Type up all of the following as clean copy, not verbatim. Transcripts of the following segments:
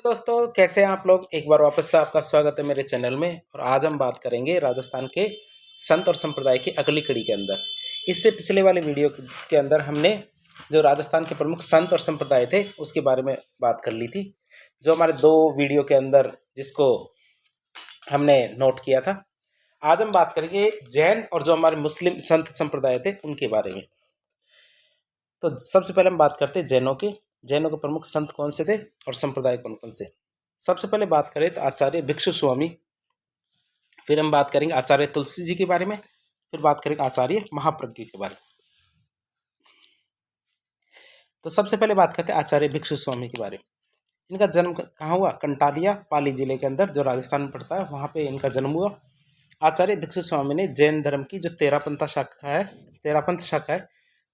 दोस्तों, कैसे हैं आप लोग। एक बार वापस से आपका स्वागत है मेरे चैनल में। और आज हम बात करेंगे राजस्थान के संत और संप्रदाय की अगली कड़ी के अंदर। इससे पिछले वाले वीडियो के अंदर हमने जो राजस्थान के प्रमुख संत और संप्रदाय थे उसके बारे में बात कर ली थी, जो हमारे दो वीडियो के अंदर जिसको हमने नोट किया था। आज हम बात करेंगे जैन और जो हमारे मुस्लिम संत संप्रदाय थे उनके बारे में। तो सबसे पहले हम बात करते हैं जैनों की। जैनों के प्रमुख संत कौन से थे और संप्रदाय कौन कौन से। सबसे पहले बात करें तो आचार्य भिक्षु स्वामी, फिर हम बात करेंगे आचार्य तुलसी जी के बारे में, फिर बात करेंगे आचार्य महाप्रज्ञ के बारे में। तो सबसे पहले बात करते हैं आचार्य भिक्षु स्वामी के बारे में। इनका जन्म कहाँ हुआ? कंटालिया पाली जिले के अंदर जो राजस्थान में पड़ता है वहाँ पे इनका जन्म हुआ। आचार्य भिक्षु स्वामी ने जैन धर्म की जो तेरापंथ शाखा है,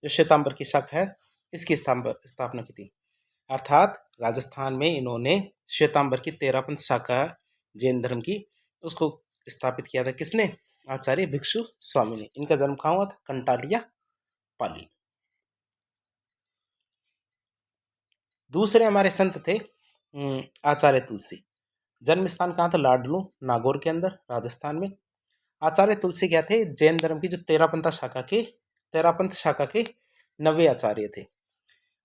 जो श्वेतांबर की शाखा है, इसकी स्थापना की थी। अर्थात राजस्थान में इन्होंने श्वेतांबर की तेरापंथ शाखा जैन धर्म की उसको स्थापित किया था। किसने? आचार्य भिक्षु स्वामी ने। इनका जन्म कहाँ हुआ था? कंटालिया पाली। दूसरे हमारे संत थे आचार्य तुलसी। जन्म स्थान कहाँ था? लाडनू नागौर के अंदर राजस्थान में। आचार्य तुलसी क्या थे? जैन धर्म की जो तेरापंथ शाखा के 90 आचार्य थे।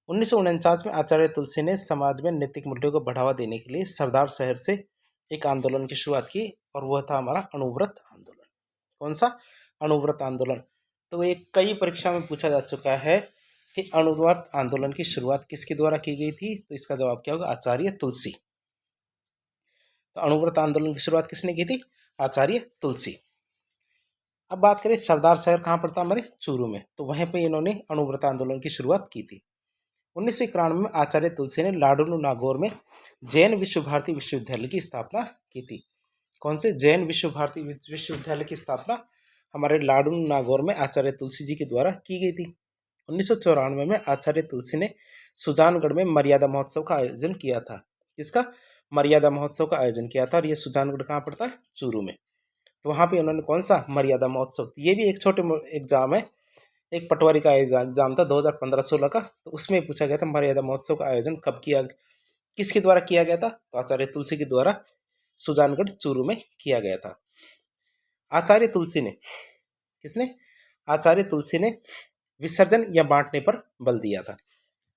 1949 में आचार्य तुलसी ने समाज में नैतिक मूल्यों को बढ़ावा देने के लिए सरदार शहर से एक आंदोलन की शुरुआत की और वह था हमारा अणुव्रत आंदोलन। कौन सा? अणुव्रत आंदोलन। तो ये कई परीक्षा में पूछा जा चुका है कि अणुव्रत आंदोलन की शुरुआत किसके द्वारा की गई थी? तो इसका जवाब क्या होगा? आचार्य तुलसी। तो अणुव्रत आंदोलन की शुरुआत किसने की थी? आचार्य तुलसी। अब बात करें सरदार शहर कहाँ पड़ता? हमारे चूरू में। तो वहीं पे इन्होंने अणुव्रत आंदोलन की शुरुआत की थी। 1991 में आचार्य तुलसी ने लाडनू नागौर में जैन विश्व भारती विश्वविद्यालय की स्थापना की थी। कौन से? जैन विश्व भारती विश्वविद्यालय की स्थापना हमारे लाडनू नागौर में आचार्य तुलसी जी के द्वारा की गई थी। 1994 में आचार्य तुलसी ने सुजानगढ़ में मर्यादा महोत्सव का आयोजन किया था। इसका मर्यादा महोत्सव का आयोजन किया था। और ये सुजानगढ़ कहाँ पड़ता है? चूरू में। तो वहाँ पे उन्होंने कौन सा मर्यादा महोत्सव, ये भी एक छोटे एग्जाम है, एक पटवारी का एग्जाम था 2015-16 का। तो उसमें पूछा गया था मर्यादा महोत्सव का आयोजन कब किया, किसके द्वारा किया गया था? तो आचार्य तुलसी के द्वारा सुजानगढ़ चूरू में किया गया था। आचार्य तुलसी ने, किसने? आचार्य तुलसी ने विसर्जन या बांटने पर बल दिया था।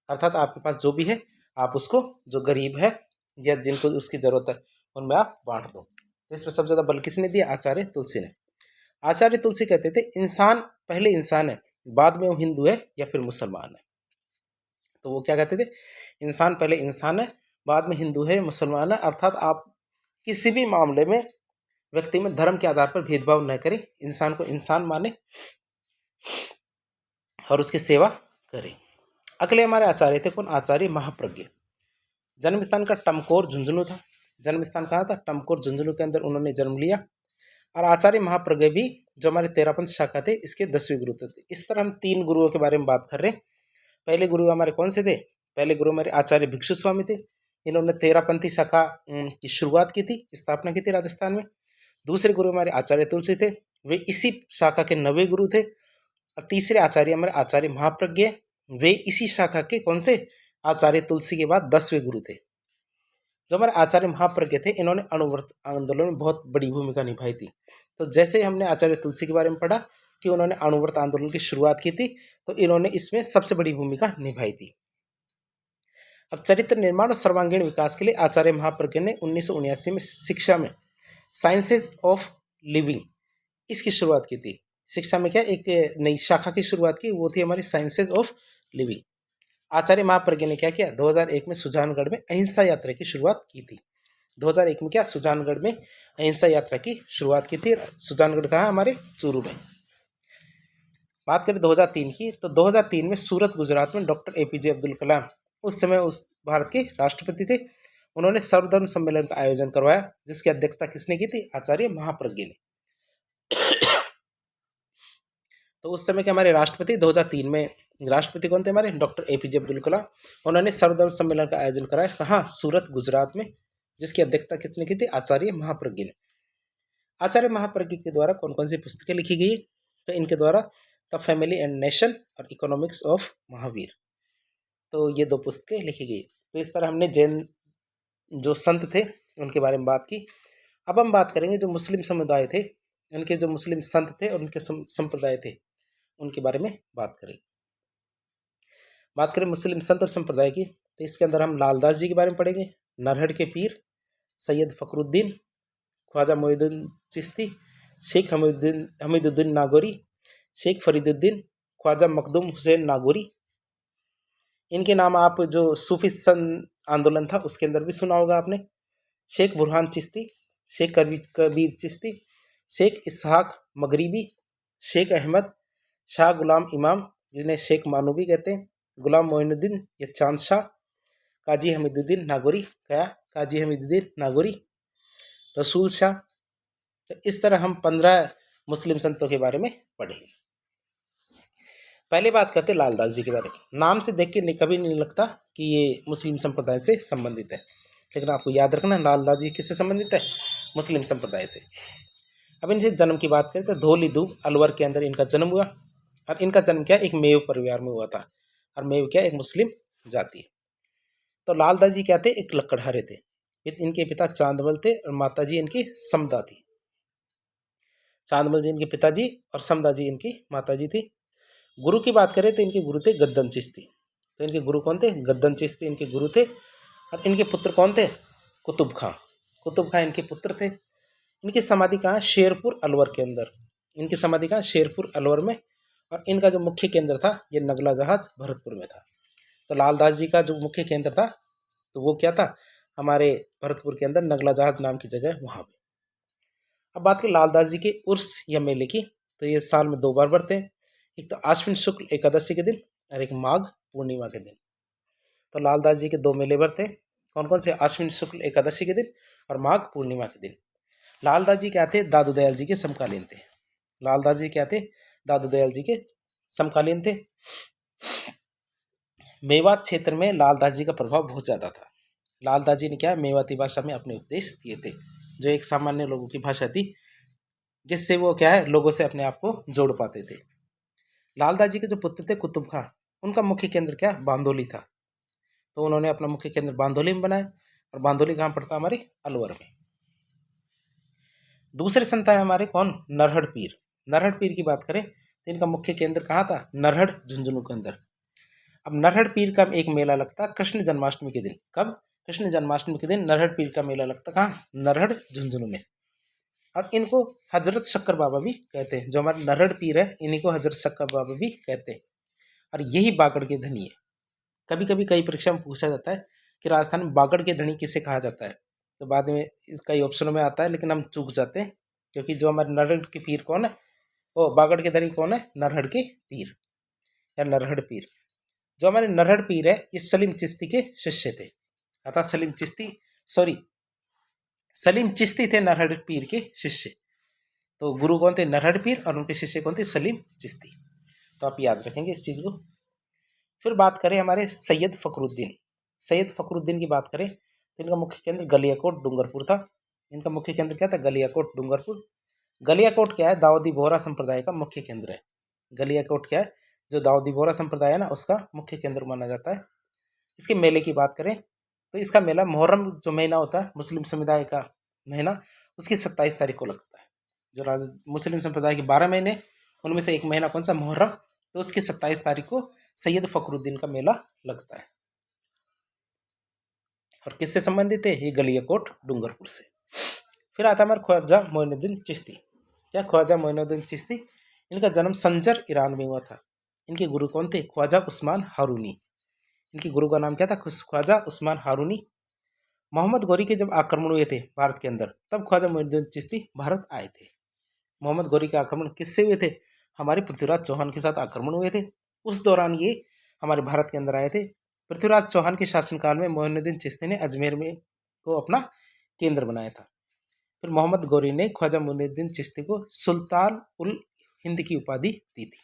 अर्थात आपके पास जो भी है आप उसको, जो गरीब है या जिनको उसकी जरूरत है, उनमें आप बांट दो। इसमें सबसे ज्यादा बल किसने दिया? आचार्य तुलसी ने। आचार्य तुलसी कहते थे इंसान पहले इंसान है, बाद में वो हिंदू है या फिर मुसलमान है। तो वो क्या कहते थे? इंसान पहले इंसान है, बाद में हिंदू है, मुसलमान है। अर्थात आप किसी भी मामले में व्यक्ति में धर्म के आधार पर भेदभाव न करें, इंसान को इंसान माने और उसकी सेवा करें। अगले हमारे आचार्य थे कौन? आचार्य महाप्रज्ञ। जन्म स्थान का टमकोर झुंझुनू था। जन्म स्थान कहाँ था? टमकोर झुंझुनू के अंदर उन्होंने जन्म लिया। और आचार्य महाप्रज्ञ भी जो हमारे तेरापंथ शाखा थे इसके 10वें गुरु थे। इस तरह हम 3 गुरुओं के बारे में बात कर रहे हैं। पहले गुरु हमारे कौन से थे? पहले गुरु हमारे आचार्य भिक्षु स्वामी थे। इन्होंने तेरापंथी शाखा की शुरुआत की थी, स्थापना की थी राजस्थान में। दूसरे गुरु हमारे आचार्य तुलसी थे, वे इसी शाखा के 9वें गुरु थे। और तीसरे आचार्य हमारे आचार्य महाप्रज्ञ, वे इसी शाखा के कौन से? आचार्य तुलसी के बाद 10वें गुरु थे। जो हमारे आचार्य महाप्रज्ञ थे इन्होंने अणुव्रत आंदोलन में बहुत बड़ी भूमिका निभाई थी। तो जैसे हमने आचार्य तुलसी के बारे में पढ़ा कि उन्होंने अणुव्रत आंदोलन की शुरुआत की थी, तो इन्होंने इसमें सबसे बड़ी भूमिका निभाई थी। अब चरित्र निर्माण और सर्वांगीण विकास के लिए आचार्य महाप्रज्ञ ने 1979 में शिक्षा में साइंसेज ऑफ लिविंग इसकी शुरुआत की थी। शिक्षा में क्या एक नई शाखा की शुरुआत की, वो थी हमारी sciences of living. Acharya Mahapragya ने क्या किया? 2001 में सुजानगढ़ में अहिंसा यात्रा की शुरुआत की थी। 2001 में क्या? सुजानगढ़ में अहिंसा यात्रा की शुरुआत की थी। सुजानगढ़ कहाँ? हमारे चूरू में। बात करें 2003 की, तो 2003 में सूरत गुजरात में डॉक्टर एपीजे अब्दुल कलाम उस समय उस भारत के राष्ट्रपति थे। उन्होंने सर्वधर्म सम्मेलन का आयोजन करवाया, जिसकी अध्यक्षता किसने की थी? आचार्य महाप्रज्ञ ने। तो उस समय के हमारे राष्ट्रपति 2003 में राष्ट्रपति कौन थे? हमारे डॉक्टर एपीजे अब्दुल कलाम। उन्होंने सर्वधर्म सम्मेलन का आयोजन कराया। कहाँ? सूरत गुजरात में, जिसकी अध्यक्षता किसने की थी? आचार्य महाप्रज्ञ ने। आचार्य महाप्रज्ञ के द्वारा कौन कौन सी पुस्तकें लिखी गई? तो इनके द्वारा द फैमिली एंड नेशन और इकोनॉमिक्स ऑफ महावीर, तो ये 2 पुस्तकें लिखी गई। तो इस तरह हमने जैन जो संत थे उनके बारे में बात की। अब हम बात करेंगे जो मुस्लिम समुदाय थे, उनके जो मुस्लिम संत थे और उनके संप्रदाय थे, उनके बारे में बात करें। बात करें मुस्लिम संत और संप्रदाय की, तो इसके अंदर हम लालदास जी के बारे में पढ़ेंगे, नरहड़ के पीर, सैयद फखरुद्दीन, ख्वाजा मोइनुद्दीन चिश्ती, शेख हमीदुद्दीन नागौरी, शेख फरीदुद्दीन, ख्वाजा मखदूम हुसैन नागौरी। इनके नाम आप जो सूफी सन आंदोलन था उसके अंदर भी सुना होगा आपने। शेख बुरहान चिश्ती, शेख कबीर चिश्ती, शेख इसहाक मगरिबी, शेख अहमद शाह गुलाम इमाम जिन्हें शेख मानू भी कहते हैं, गुलाम मोइनुद्दीन या चांद शाह, काजी हमीदुद्दीन नागौरी, क्या काजी हमीदुद्दीन नागौरी, रसूल शाह। तो इस तरह हम 15 मुस्लिम संतों के बारे में पढ़ेंगे। पहले बात करते लालदास जी के बारे में। नाम से देख के कभी नहीं लगता कि ये मुस्लिम संप्रदाय से संबंधित है, लेकिन आपको याद रखना लालदास जी किससे संबंधित है, मुस्लिम संप्रदाय से। अब इनसे जन्म की बात करें तो धौलीधूप अलवर के अंदर इनका जन्म हुआ, और इनका जन्म क्या एक मेव परिवार में हुआ था, और मेव क्या एक मुस्लिम जाति है। तो लालदास जी क्या थे, एक लकड़हारे थे। इनके पिता चांदमल थे और माता जी इनकी समदा थी। चांदमल जी इनके पिताजी और समदा जी इनकी माता जी थी। गुरु की बात करें तो इनके गुरु थे गद्दन चिश्ती। तो इनके गुरु कौन थे, गद्दन चिश्ती इनके गुरु थे। और इनके पुत्र कौन थे, कुतुब खां। कुतुब खां इनके पुत्र थे। इनकी समाधि कहाँ, शेरपुर अलवर के अंदर। इनकी समाधि कहाँ, शेरपुर अलवर में। और इनका जो मुख्य केंद्र था ये नगला जहाज भरतपुर में था। तो लालदास जी का जो मुख्य केंद्र था तो वो क्या था, हमारे भरतपुर के अंदर नगला जहाज नाम की जगह वहाँ पे। अब बात करें लालदास जी के उर्स या मेले की, तो ये साल में 2 बार बढ़ते हैं। एक तो आश्विन शुक्ल एकादशी के दिन और एक माघ पूर्णिमा के दिन। तो लालदास जी के 2 मेले बढ़ते हैं। कौन कौन से, आश्विन शुक्ल एकादशी के दिन और माघ पूर्णिमा के दिन। लालदास जी क्या थे, दादू दयाल जी के समकालीन थे। लालदास जी क्या थे, दादू दयाल जी के समकालीन थे। मेवात क्षेत्र में लालदास जी का प्रभाव बहुत ज़्यादा था। लालदास जी ने क्या, मेवाती भाषा में अपने उपदेश दिए थे, जो एक सामान्य लोगों की भाषा थी, जिससे वो क्या है, लोगों से अपने आप को जोड़ पाते थे। लालदास जी के जो पुत्र थे कुतुब खां, उनका मुख्य केंद्र क्या, बांदोली था। तो उन्होंने अपना मुख्य केंद्र बांदोली में बनाया, और बांदोली कहाँ पड़ता है, हमारे अलवर में। दूसरे संत है हमारे कौन, नरहड़ पीर। नरहड़ पीर की बात करें तो इनका मुख्य केंद्र कहाँ था, नरहड़ झुंझुनू के अंदर। अब नरहड़ पीर का एक मेला लगता कृष्ण जन्माष्टमी के दिन। कब, कृष्ण जन्माष्टमी के दिन नरहड़ पीर का मेला लगता कहाँ, नरहड़ झुंझुनू में। और इनको हजरत शक्कर बाबा भी कहते हैं। जो हमारे नरहड़ पीर है इन्हीं को हजरत शक्कर बाबा भी कहते हैं, और यही बागड़ के धनी है। कभी कभी कई परीक्षा में पूछा जाता है कि राजस्थान में बागड़ के धनी किसे कहा जाता है, तो बाद में कई ऑप्शनों में आता है, लेकिन हम चूक जाते हैं, क्योंकि जो हमारे नरहड़ के पीर कौन है, वो बागड़ के धनी कौन है, नरहड़ के पीर या नरहड़ पीर। जो हमारे नरहड़ पीर है ये सलीम चिश्ती के शिष्य थे। अतः सलीम चिश्ती थे नरहड़ पीर के शिष्य। तो गुरु कौन थे, नरहड़ पीर, और उनके शिष्य कौन थे, सलीम चिश्ती। तो आप याद रखेंगे इस चीज़ को। फिर बात करें हमारे सैयद फखरुद्दीन। सैयद फखरुद्दीन की बात करें तो इनका मुख्य केंद्र गलियाकोट डूंगरपुर था। इनका मुख्य केंद्र क्या था, गलियाकोट डूंगरपुर। गलियाकोट क्या है, दाऊदी बोहरा संप्रदाय का मुख्य केंद्र है। गलियाकोट क्या है, जो दाऊदी बोहरा संप्रदाय है ना, उसका मुख्य केंद्र माना जाता है। इसके मेले की बात करें तो इसका मेला मुहर्रम जो महीना होता है, मुस्लिम समुदाय का महीना, उसकी 27 तारीख को लगता है। जो मुस्लिम संप्रदाय के 12 महीने, उनमें से एक महीना कौन सा, मुहर्रम, तो उसकी 27 तारीख को सैयद फखरुद्दीन का मेला लगता है। और किससे संबंधित है, ये गलियाकोट डूंगरपुर से। फिर आता है हमारा ख्वाजा मोइनुद्दीन चिश्ती। क्या, ख्वाजा मोइनुद्दीन चिश्ती, इनका जन्म संजर ईरान में हुआ था। इनके गुरु कौन थे, ख्वाजा उस्मान हारूनी। इनके गुरु का नाम क्या था, ख्वाजा उस्मान हारूनी। मोहम्मद गौरी के जब आक्रमण हुए थे भारत के अंदर, तब ख्वाजा मोइनुद्दीन चिश्ती भारत आए थे। मोहम्मद गौरी के आक्रमण किससे हुए थे, हमारे पृथ्वीराज चौहान के साथ आक्रमण हुए थे। उस दौरान ये हमारे भारत के अंदर आए थे। पृथ्वीराज चौहान के शासनकाल में मोइनुद्दीन चिश्ती ने अजमेर में को अपना केंद्र बनाया था। फिर मोहम्मद गौरी ने ख्वाजा मोइनुद्दीन चिश्ती को सुल्तान उल हिंद की उपाधि दी थी।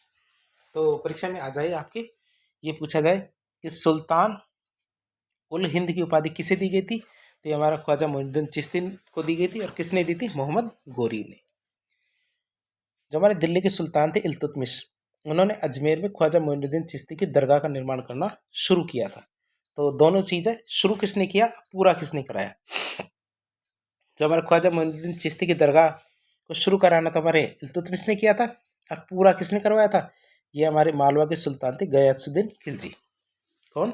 तो परीक्षा में आ जाए आपके, ये पूछा जाए कि सुल्तान उल हिंद की उपाधि किसे दी गई थी, तो ये हमारा ख्वाजा मोइनुद्दीन चिश्ती को दी गई थी। और किसने दी थी, मोहम्मद गौरी ने। जो हमारे दिल्ली के सुल्तान थे इल्तुतमिश, उन्होंने अजमेर में ख्वाजा मोइनुद्दीन चिश्ती की दरगाह का निर्माण करना शुरू किया था। तो दोनों चीज़ें शुरू किसने किया, पूरा किसने कराया। जब हमारे ख्वाजा मोइनुद्दीन चिश्ती की दरगाह को शुरू कराना तो हमारे इल्तुतमिश ने किया था, और पूरा किसने करवाया था, ये हमारे मालवा के सुल्तान थे गयासुद्दीन खिलजी। कौन,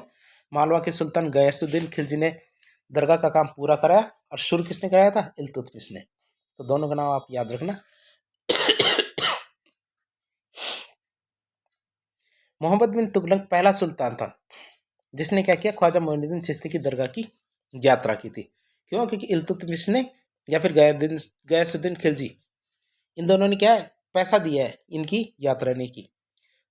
मालवा के सुल्तान गयासुद्दीन खिलजी ने दरगाह का काम पूरा कराया, और शुरू किसने कराया था, इल्तुतमिश ने। तो दोनों का नाम आप याद रखना। मोहम्मद बिन तुगलक पहला सुल्तान था जिसने क्या किया, ख्वाजा मोइनुद्दीन चिश्ती की दरगाह की यात्रा की थी। क्यों, क्योंकि इल्तुतमिश ने या फिर गयासुद्दीन खिलजी, इन दोनों ने क्या है, पैसा दिया है, इनकी यात्रा नहीं की।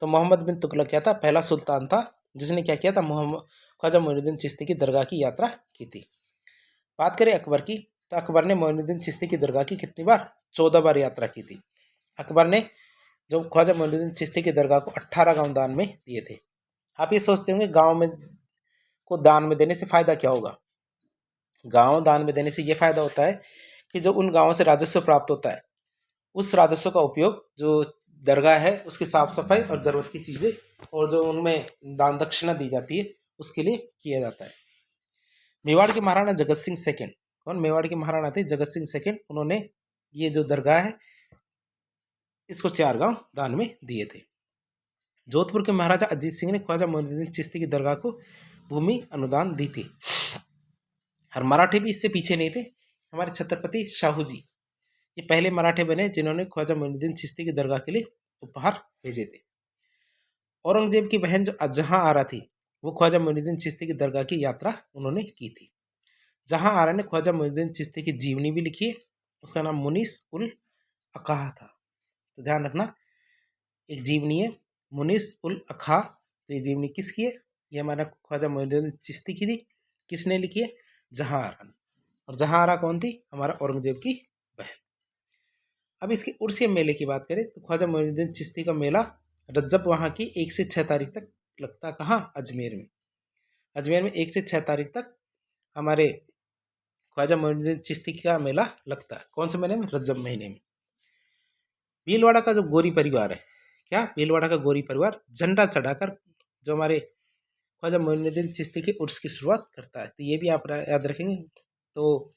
तो मोहम्मद बिन तुगलक क्या था, पहला सुल्तान था जिसने क्या किया था, मोहम्मद ख्वाजा मोइनुद्दीन चिश्ती की दरगाह की यात्रा की थी। बात करें अकबर की, तो अकबर ने मोइनुद्दीन चिश्ती की दरगाह की कितनी बार, 14 बार यात्रा की थी। अकबर ने जो ख्वाजा मोइनुद्दीन चिश्ती की दरगाह को 18 गांव दान में दिए थे। आप ये सोचते होंगे गांव में को दान में देने से फायदा क्या होगा। गांव दान में देने से ये फायदा होता है कि जो उन गांवों से राजस्व प्राप्त होता है, उस राजस्व का उपयोग जो दरगाह है उसकी साफ सफाई और जरूरत की चीजें और जो उनमें दान दक्षिणा दी जाती है उसके लिए किया जाता है। मेवाड़ के महाराणा जगत सिंह सेकंड, कौन, मेवाड़ के महाराणा थे जगत सिंह सेकंड, उन्होंने ये जो दरगाह है इसको 4 गांव दान में दिए थे। जोधपुर के महाराजा अजीत सिंह ने ख्वाजा मोइनुद्दीन चिश्ती की दरगाह को भूमि अनुदान दी थी। और मराठे भी इससे पीछे नहीं थे। हमारे छत्रपति शाहू जी ये पहले मराठे बने जिन्होंने ख्वाजा मोइनुद्दीन चिश्ती की दरगाह के लिए उपहार भेजे थे। औरंगजेब की बहन जो जहां आरा थी, वो ख्वाजा मोइनुद्दीन चिश्ती की दरगाह की यात्रा उन्होंने की थी। जहां आरा ने ख्वाजा मोइनुद्दीन चिश्ती की जीवनी भी लिखी है, उसका नाम मुनीस उल अकाहा था। तो ध्यान रखना, एक जीवनी है मुनीस उल अखा। तो ये जीवनी किसकी है, ये हमारा ख्वाजा मोइनुद्दीन चिश्ती की थी। किसने लिखी है, जहां आरा ने। और जहां आरा कौन थी, हमारा औरंगजेब की बहन। अब इसके उर्स मेले की बात करें तो ख्वाजा मोइनुद्दीन चिश्ती का मेला रज्जब वहाँ की 1 से 6 तारीख तक लगता है। कहाँ, अजमेर में। अजमेर में 1 से 6 तारीख तक हमारे ख्वाजा मोइनुद्दीन चिश्ती का मेला लगता है। कौन से महीने में, रज्जब महीने में। भीलवाड़ा का जो गोरी परिवार है, क्या, भीलवाड़ा का गोरी परिवार झंडा चढ़ाकर जो हमारे ख्वाजा मोइनुद्दीन चिश्ती के उर्स की शुरुआत करता है। तो ये भी आप याद रखेंगे। तो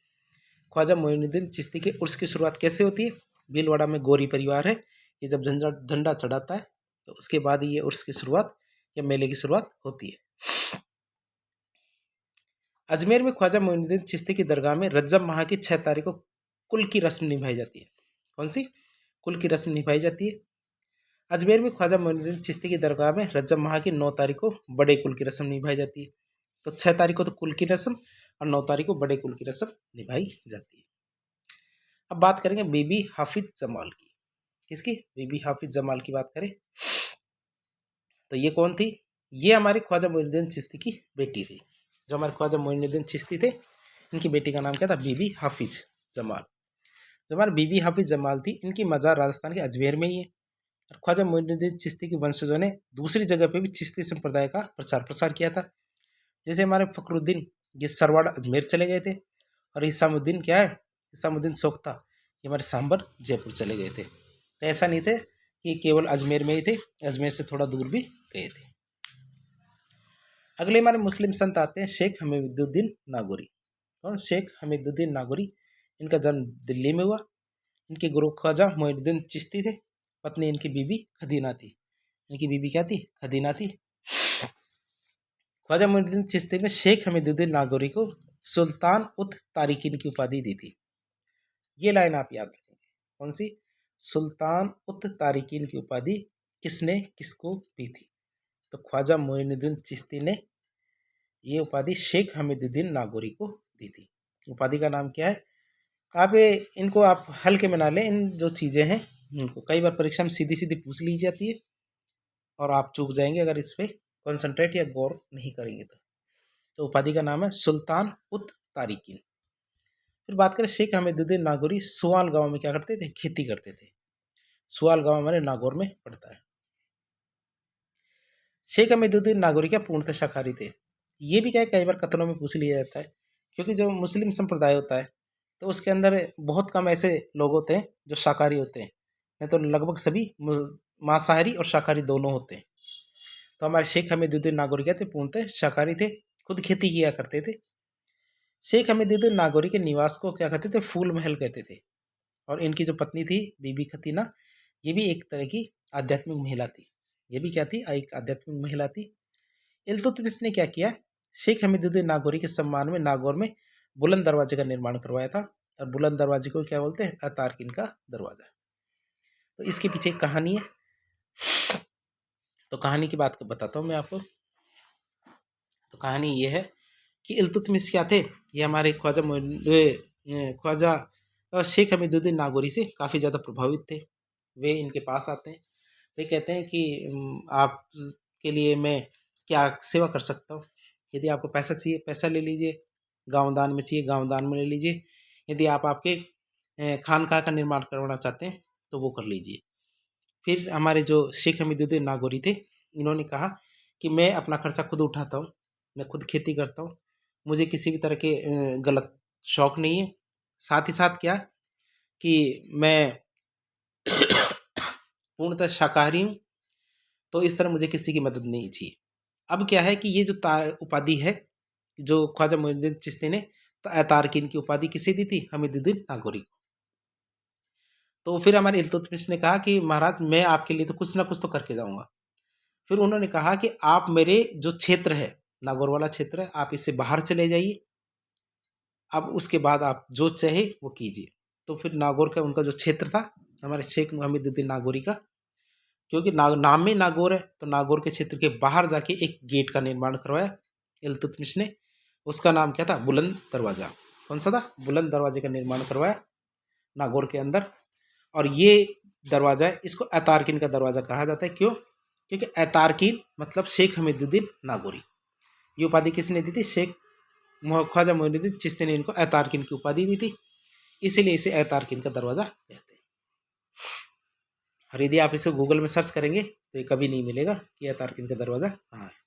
ख्वाजा मोइनुद्दीन चिश्ती के उर्स की शुरुआत कैसे होती है, भीलवाड़ा में गोरी परिवार है, ये जब झंडा झंडा चढ़ाता है तो उसके बाद ही ये उर्स की शुरुआत या मेले की शुरुआत होती है। अजमेर में ख्वाजा मोइनुद्दीन चिश्ती की दरगाह में रज्जब माह की 6 तारीख को कुल की रस्म निभाई जाती है। कौन सी, कुल की रस्म निभाई जाती है। अजमेर में ख्वाजा मोइनुद्दीन चिश्ती की दरगाह में रज्जब माह की 9 तारीख को बड़े कुल की रस्म निभाई जाती है। तो 6 तारीख को तो कुल की रस्म और 9 तारीख को बड़े कुल की रस्म निभाई जाती है। अब बात करेंगे बीबी हाफिज जमाल की। किसकी, बीबी हाफिज जमाल की बात करें तो ये कौन थी, ये हमारे ख्वाजा मोइनुद्दीन चिश्ती की बेटी थी। जो हमारे ख्वाजा मोइनुद्दीन चिश्ती थे, इनकी बेटी का नाम क्या था, बीबी हाफिज जमाल। जो हमारी बीबी हाफिज जमाल थी, इनकी मज़ार राजस्थान के अजमेर में ही है। और ख्वाजा मोइनुद्दीन चिश्ती के वंशजों ने दूसरी जगह पे भी चिश्ती संप्रदाय का प्रचार प्रसार किया था। जैसे हमारे फखरुद्दीन ये सरवाड़ अजमेर चले गए थे, और हिसामुद्दीन क्या है, हिसामुद्दीन सोख्ता ये हमारे सांबर जयपुर चले गए थे। तो ऐसा नहीं थे कि केवल अजमेर में ही थे, अजमेर से थोड़ा दूर भी गए थे। अगले हमारे मुस्लिम संत आते हैं शेख हमीदुद्दीन नागौरी। कौन, शेख हमीदुद्दीन नागौरी। इनका जन्म दिल्ली में हुआ। इनके गुरु ख्वाजा मोइनुद्दीन चिश्ती थे। पत्नी इनकी बीबी खदीना थी। इनकी बीबी क्या थी, खदीना थी। ख्वाजा मोइनुद्दीन चिश्ती ने शेख हमीदुद्दीन नागौरी को सुल्तान उत तारिकीन की उपाधि दी थी। ये लाइन आप याद रखेंगे, कौन सी, सुल्तान उत तारिकीन की उपाधि किसने किसको दी थी। तो ख्वाजा मोइनुद्दीन चिश्ती ने ये उपाधि शेख हमीदुद्दीन नागौरी को दी थी। उपाधि का नाम क्या है, आप इनको आप हल्के में ना लें, इन जो चीज़ें हैं इनको कई बार परीक्षा में सीधी सीधी पूछ ली जाती है और आप चूक जाएंगे अगर इस पर कॉन्सेंट्रेट या गौर नहीं करेंगे तो उपाधि का नाम है सुल्तान उत तारिकीन। फिर बात करें शेख हमीदुद्दीन नागौरी सुआल गांव में क्या करते थे, खेती करते थे। सुआल गांव हमारे नागौर में पड़ता है। शेख हमीदुद्दीन नागौरी क्या पूर्णतः शाकाहारी थे। ये भी क्या है, कई बार कथनों में पूछ लिया जाता है, क्योंकि जो मुस्लिम संप्रदाय होता है तो उसके अंदर बहुत कम ऐसे लोग होते हैं जो शाकाहारी होते हैं, नहीं तो लगभग सभी मांसाहारी और शाकाहारी दोनों होते हैं। तो हमारे शेख हमीदुद्दीन नागौरी क्या थे, पूर्णतः शाकाहारी थे खुद खेती किया करते थे। शेख हमीदुद्दीन नागौरी के निवास को क्या कहते थे? फूल महल कहते थे। और इनकी जो पत्नी थी बीबी खतीना, ये भी एक तरह की आध्यात्मिक महिला थी। ये भी क्या थी? एक आध्यात्मिक महिला थी। इल्तुतमिश ने क्या किया? शेख हमीदुद्दीन नागौरी के सम्मान में नागौर में बुलंद दरवाजे का निर्माण करवाया था। और बुलंद दरवाजे को क्या बोलते हैं? अतारकिन का दरवाजा। तो इसके पीछे एक कहानी है, तो कहानी की बात बताता हूँ मैं आपको। तो कहानी ये है कि इल्तुतमिश क्या थे? ये हमारे ख्वाजा शेख हमीदुद्दीन नागौरी से काफ़ी ज़्यादा प्रभावित थे। वे इनके पास आते हैं, वे कहते हैं कि आप के लिए मैं क्या सेवा कर सकता हूँ? यदि आपको पैसा चाहिए पैसा ले लीजिए, गांव दान में चाहिए गांव दान में ले लीजिए, यदि आप आपके खानका का निर्माण करवाना चाहते हैं तो वो कर लीजिए। फिर हमारे जो शेख हमीदुद्दीन नागौरी थे, इन्होंने कहा कि मैं अपना खर्चा खुद उठाता हूँ, मैं खुद खेती करता हूँ, मुझे किसी भी तरह के गलत शौक नहीं है। साथ ही साथ क्या कि मैं पूर्णतः शाकाहारी हूँ, तो इस तरह मुझे किसी की मदद नहीं चाहिए। अब क्या है कि ये जो उपाधि है जो ख्वाजा मोइनुद्दीन चिश्ती ने तारकीन की उपाधि किसे दी थी? हमीदुद्दीन नागौरी को। तो फिर हमारे इल्तुतमिश ने कहा कि महाराज मैं आपके लिए तो कुछ ना कुछ तो करके जाऊंगा। फिर उन्होंने कहा कि आप मेरे जो क्षेत्र है, नागौर वाला क्षेत्र है, आप इससे बाहर चले जाइए, अब उसके बाद आप जो चाहे वो कीजिए। तो फिर नागौर का उनका जो क्षेत्र था हमारे शेख हमीदुद्दीन नागौरी का, क्योंकि नाम में नागौर है, तो नागौर के क्षेत्र के बाहर जाके एक गेट का निर्माण करवाया इल्तुतमिश ने। उसका नाम क्या था? बुलंद दरवाज़ा। कौन सा था? बुलंद दरवाजे का निर्माण करवाया नागौर के अंदर। और ये दरवाज़ा है, इसको अतारकिन का दरवाज़ा कहा जाता है। क्यों? क्योंकि अतारकिन मतलब शेख हमीदुद्दीन नागौरी। ये उपाधि किसने दी थी? शेख ख्वाजा मोइनुद्दीन चिश्ती ने इनको अतारकिन की उपाधि दी थी, इसीलिए इसे अतारकिन का दरवाज़ा कहते हैं। और यदि आप इसे गूगल में सर्च करेंगे तो ये कभी नहीं मिलेगा कि अतारकिन का दरवाज़ा कहाँ है।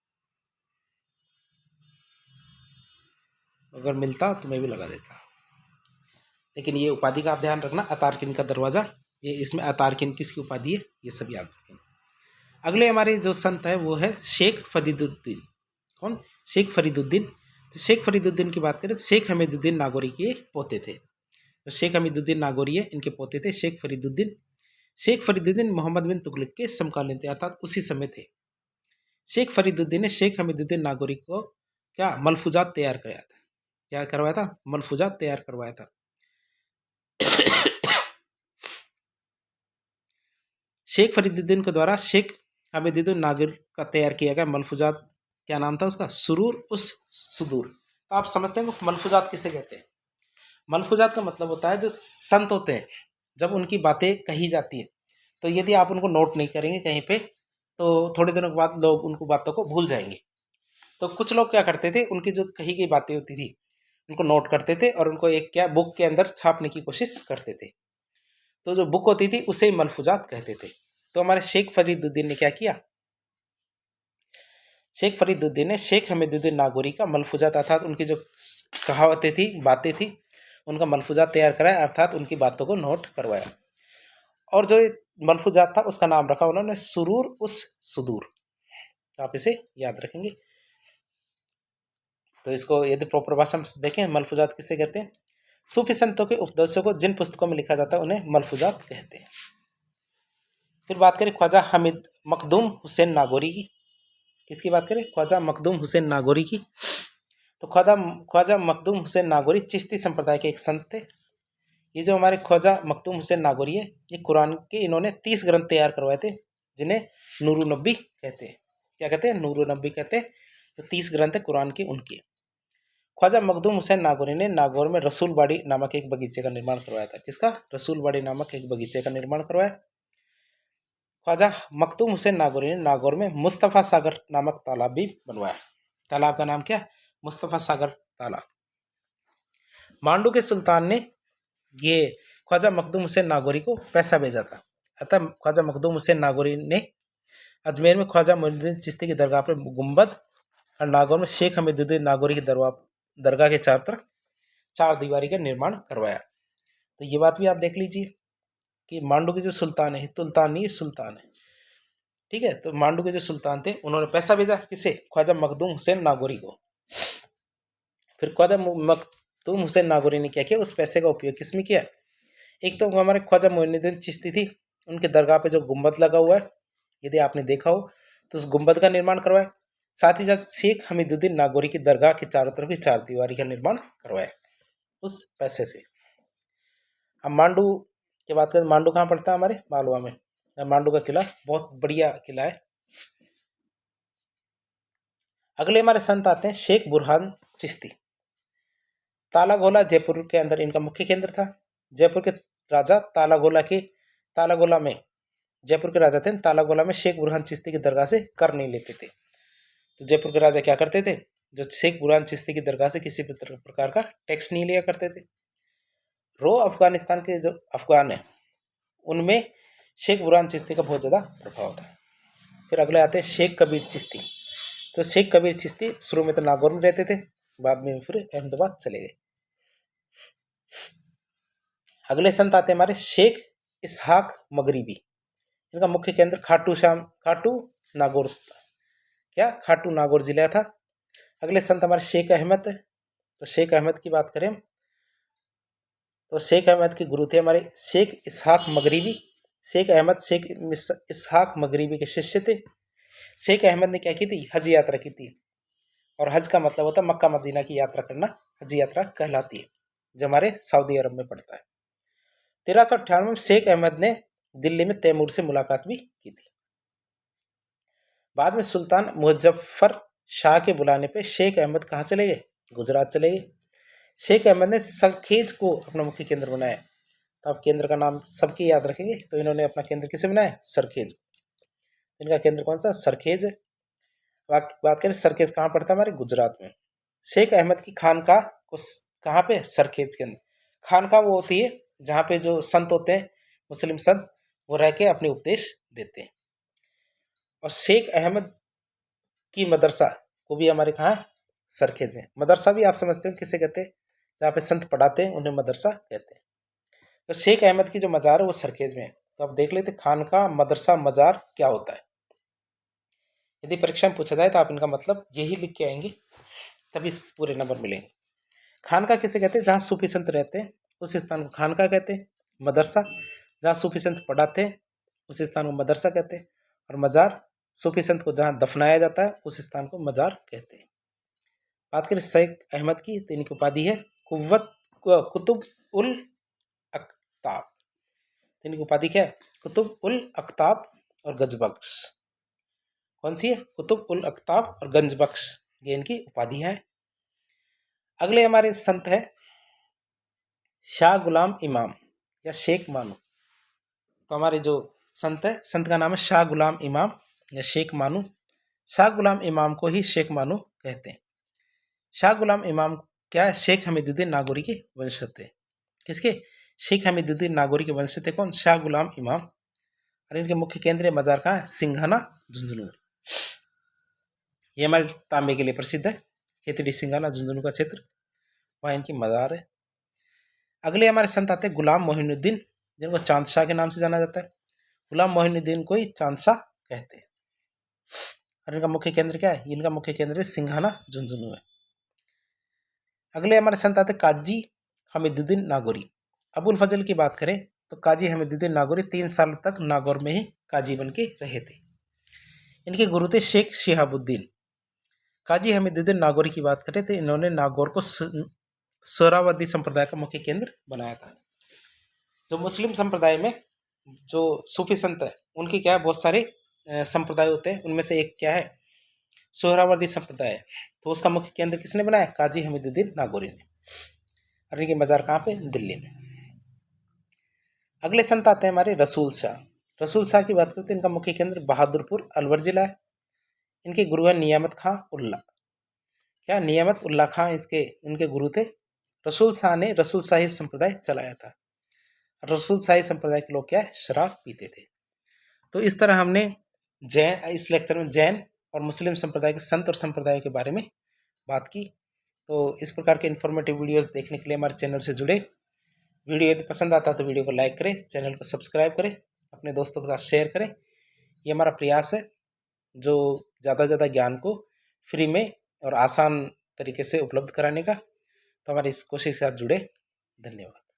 अगर मिलता तो मैं भी लगा देता, लेकिन ये उपाधि का आप ध्यान रखना, अतारकिन का दरवाज़ा, ये इसमें अतारकिन किसकी उपाधि है ये सब याद रखें। अगले हमारे जो संत है वो है शेख फरीदुद्दीन। कौन? शेख फरीदुद्दीन। तो शेख फरीदुद्दीन की बात करें तो शेख हमीदुद्दीन नागौरी के पोते थे। तो शेख हमीदुद्दीन नागौरी है, इनके पोते थे शेख फरीदुद्दीन। शेख फरीदुद्दीन मोहम्मद बिन तुगलक के समकालीन थे, अर्थात उसी समय थे। शेख फरीदुद्दीन ने शेख हमीदुद्दीन नागौरी को क्या मलफूजात तैयार कराया था? क्या करवाया था? मलफूजात तैयार करवाया था। शेख फरीदुद्दीन के द्वारा शेख हमीदुद्दीन नागौरी का तैयार किया गया मलफूजात, क्या नाम था उसका? सुरूर उस सुदूर। तो आप समझते हैं मलफूजात किसे कहते हैं? मलफूजात का मतलब होता है जो संत होते हैं, जब उनकी बातें कही जाती है तो यदि आप उनको नोट नहीं करेंगे कहीं पे तो थोड़े दिनों के बाद लोग उनको बातों को भूल जाएंगे। तो कुछ लोग क्या करते थे, उनकी जो कही गई बातें होती थी उनको नोट करते थे और उनको एक क्या बुक के अंदर छापने की कोशिश करते थे। तो जो बुक होती थी उसे मलफूजात कहते थे। तो हमारे शेख फरीदुद्दीन ने क्या किया? शेख फरीदुद्दीन ने शेख हमीदुद्दीन नागौरी का मलफूजात अर्थात उनकी जो कहावतें थी, बातें थी, उनका मलफूजात तैयार कराया, अर्थात उनकी बातों को नोट करवाया। और जो मलफूजात था उसका नाम रखा उन्होंने सुरूर उस सुदूर। आप इसे याद रखेंगे। तो इसको यदि प्रॉपर भाषा में देखें, मलफूजात किसे कहते हैं? सूफी संतों के उपदेशों को जिन पुस्तकों में लिखा जाता है उन्हें मलफूजात कहते हैं। फिर बात करें ख्वाजा हमीद मखदूम हुसैन नागौरी की। किसकी बात करें? ख्वाजा मखदूम हुसैन नागौरी की। तो ख्वाजा मखदूम हुसैन नागौरी चिश्ती संप्रदाय के एक संत थे। ये जो हमारे ख्वाजा मखदूम हुसैन नागौरी है, ये कुरान के इन्होंने 30 ग्रंथ तैयार करवाए थे, जिन्हें नूरुन नबी कहते हैं। क्या कहते हैं? नूरुन नबी कहते हैं। तो 30 ग्रंथ है कुरान के उनके। ख्वाजा मखदूम हुसैन नागौरी ने नागौर में रसूलबाड़ी नामक एक बगीचे का निर्माण करवाया था। किसका? रसूलबाड़ी नामक एक बगीचे का निर्माण करवाया। ख्वाजा मखदूम हुसैन नागौरी ने नागौर में मुस्तफ़ा सागर नामक तालाब भी बनवाया। तालाब का नाम क्या? मुस्तफ़ा सागर तालाब। मांडू के सुल्तान ने ये ख्वाजा मखदूम हुसैन नागौरी को पैसा भेजा था। अतः ख्वाजा मखदूम हुसैन नागौरी ने अजमेर में ख्वाजा मोइनुद्दीन चिश्ती की दरगाह पर गुंबद और नागौर में शेख हमीदुद्दीन नागौरी की दरगाह के चारों तरफ 4 दीवारी का निर्माण करवाया। तो ये बात भी आप देख लीजिए कि मांडू के जो सुल्तान है, तुल्तान नहीं सुल्तान है, ठीक है। तो मांडू के जो सुल्तान थे उन्होंने पैसा भेजा किसे? ख्वाजा मखदूम हुसैन नागौरी को। फिर ख्वाजा मखदूम हुसैन नागौरी ने क्या किया, उस पैसे का उपयोग किस में किया। एक तो हमारे ख्वाजा मोइनुद्दीन चिश्ती थी, उनके दरगाह पे जो गुम्बद लगा हुआ है, यदि आपने देखा हो तो उस गुम्बद का निर्माण करवाया। साथ ही साथ शेख हमीदुद्दीन नागौरी की दरगाह के चारों तरफ की चार दीवारी का निर्माण करवाया उस पैसे से। अब मांडू की बात करें, मांडू कहाँ पड़ता है, हमारे मालवा में। मांडू का किला बहुत बढ़िया किला है। अगले हमारे संत आते हैं शेख बुरहान चिश्ती। तालागोला जयपुर के अंदर इनका मुख्य केंद्र था। जयपुर के राजा तालागोला में जयपुर के राजा थे, तालागोला में शेख बुरहान चिश्ती की दरगाह से कर नहीं लेते थे। तो जयपुर के राजा क्या करते थे, जो शेख बुरहान चिश्ती की दरगाह से किसी प्रकार का टैक्स नहीं लिया करते थे। रो अफगानिस्तान के जो अफगान है उनमें शेख बुरहान चिश्ती का बहुत ज़्यादा प्रभाव था। फिर अगले आते हैं शेख कबीर चिश्ती। तो शेख कबीर चिश्ती शुरू में तो नागौर में रहते थे, बाद में फिर अहमदाबाद चले गए। अगले संत आते हैं हमारे शेख इसहाक मगरिबी। इनका मुख्य केंद्र खाटू नागौर जिला था। अगले संत हमारे शेख अहमद है। तो शेख अहमद की बात करें तो शेख अहमद के गुरु थे हमारे शेख इसहाक मगरिबी। शेख अहमद शेख इसहाक मगरिबी के शिष्य थे। शेख अहमद ने क्या की थी, हज यात्रा की थी। और हज का मतलब होता है मक्का मदीना की यात्रा करना, हज यात्रा कहलाती है, जो हमारे सऊदी अरब में पड़ता है। 1398 में शेख अहमद ने दिल्ली में तैमूर से मुलाकात भी की थी। बाद में सुल्तान मुजफ्फर शाह के बुलाने पे शेख अहमद कहाँ चले गए, गुजरात चले गए। शेख अहमद ने सरखेज को अपना मुख्य केंद्र बनाया। तो आप केंद्र का नाम सबके याद रखेंगे, तो इन्होंने अपना केंद्र किसे बनाया, सरखेज। इनका केंद्र कौन सा, सरखेज है। बात करें सरखेज कहाँ पड़ता है, हमारे गुजरात में। शेख अहमद की खानकाह को कहाँ पे, सरखेज के अंदर। खानकाह वो होती है जहाँ पे जो संत होते हैं, मुस्लिम संत, वो रह के अपने उपदेश देते हैं। और शेख अहमद की मदरसा वो भी हमारे कहाँ है, सरखेज में। मदरसा भी आप समझते हो किसे कहते हैं, जहाँ पे संत पढ़ाते हैं उन्हें मदरसा कहते हैं। तो शेख अहमद की जो मज़ार है वो सरखेज में है। तो आप देख लेते खानका मदरसा मज़ार क्या होता है। यदि परीक्षा में पूछा जाए तो आप इनका मतलब यही लिख के आएंगे, तभी पूरे नंबर मिलेंगे। खानका किसे कहते हैं, जहाँ सूफी संत रहते हैं उस स्थान को खानका कहते हैं। मदरसा जहाँ सूफी संत पढ़ाते हैं उस स्थान को मदरसा कहते हैं। और मज़ार सूफी संत को जहाँ दफनाया जाता है उस स्थान को मज़ार कहते हैं। बात करें शेख अहमद की, तो इनकी उपाधि है कुतुब उल अख्ताब। इनकी उपाधि क्या है, कुतुब उल अख्ताब और गंजबख्श। कौन सी है, कुतुब उल अख्ताब और गंजबख्श, ये इनकी उपाधियां हैं। अगले हमारे संत है शाह गुलाम इमाम या शेख मानू। तो हमारे जो संत है, संत का नाम है शाह गुलाम इमाम या शेख मानू। शाह गुलाम इमाम को ही शेख मानू कहते हैं। शाह गुलाम इमाम क्या है, शेख हमीदुद्दीन नागौरी के वंशज थे। किसके, शेख हमीदुद्दीन नागौरी के वंशज थे कौन, शाह गुलाम इमाम। और इनके मुख्य केंद्र मज़ार कहाँ है, सिंघाना झुंझुनू। ये हमारे तांबे के लिए प्रसिद्ध है, खेतड़ी सिंघाना झुंझुनू का क्षेत्र, वहाँ इनकी मज़ार है। अगले हमारे संत आते हैं गुलाम मोहिनुद्दीन, जिनको चांद शाह के नाम से जाना जाता है। गुलाम मोहिनुद्दीन को ही चांद शाह कहते हैं। और इनका मुख्य केंद्र क्या है, इनका मुख्य केंद्र सिंघाना झुंझुनू है। अगले हमारे संत आते हैं काजी हमीदुद्दीन नागौरी। अबुल फजल की बात करें तो काजी हमीदुद्दीन नागौरी 3 साल तक नागौर में ही काजी बन के रहे थे। इनके गुरु थे शेख शिहाबुद्दीन। काजी हमीदुद्दीन नागौरी की बात करें तो इन्होंने नागौर को सोहरावर्दी संप्रदाय का मुख्य केंद्र बनाया था। जो मुस्लिम संप्रदाय में जो सूफी संत है उनके क्या है, बहुत सारे संप्रदाय होते हैं, उनमें से एक क्या है, सोहरावर्दी संप्रदाय। तो उसका मुख्य केंद्र किसने बनाया, काजी हमीदुद्दीन नागौरी ने। और इनकी मज़ार कहाँ पे, दिल्ली में। अगले संत आते हैं हमारे रसूल शाह। रसूल शाह की बात करते हैं, इनका मुख्य केंद्र बहादुरपुर अलवर जिला है। इनके गुरु है नियामत खां उल्ला। क्या, नियामत उल्ला खां इनके गुरु थे। रसूल शाह ने रसूल शाही संप्रदाय चलाया था। रसूल शाही संप्रदाय के लोग क्या है, शराब पीते थे। तो इस तरह हमने इस लेक्चर में जैन और मुस्लिम संप्रदाय के संत और संप्रदाय के बारे में बात की। तो इस प्रकार के इन्फॉर्मेटिव वीडियोस देखने के लिए हमारे चैनल से जुड़े। वीडियो यदि पसंद आता है तो वीडियो को लाइक करें, चैनल को सब्सक्राइब करें, अपने दोस्तों के साथ शेयर करें। ये हमारा प्रयास है जो ज़्यादा से ज़्यादा ज्ञान को फ्री में और आसान तरीके से उपलब्ध कराने का। तो हमारी इस कोशिश के साथ जुड़े। धन्यवाद।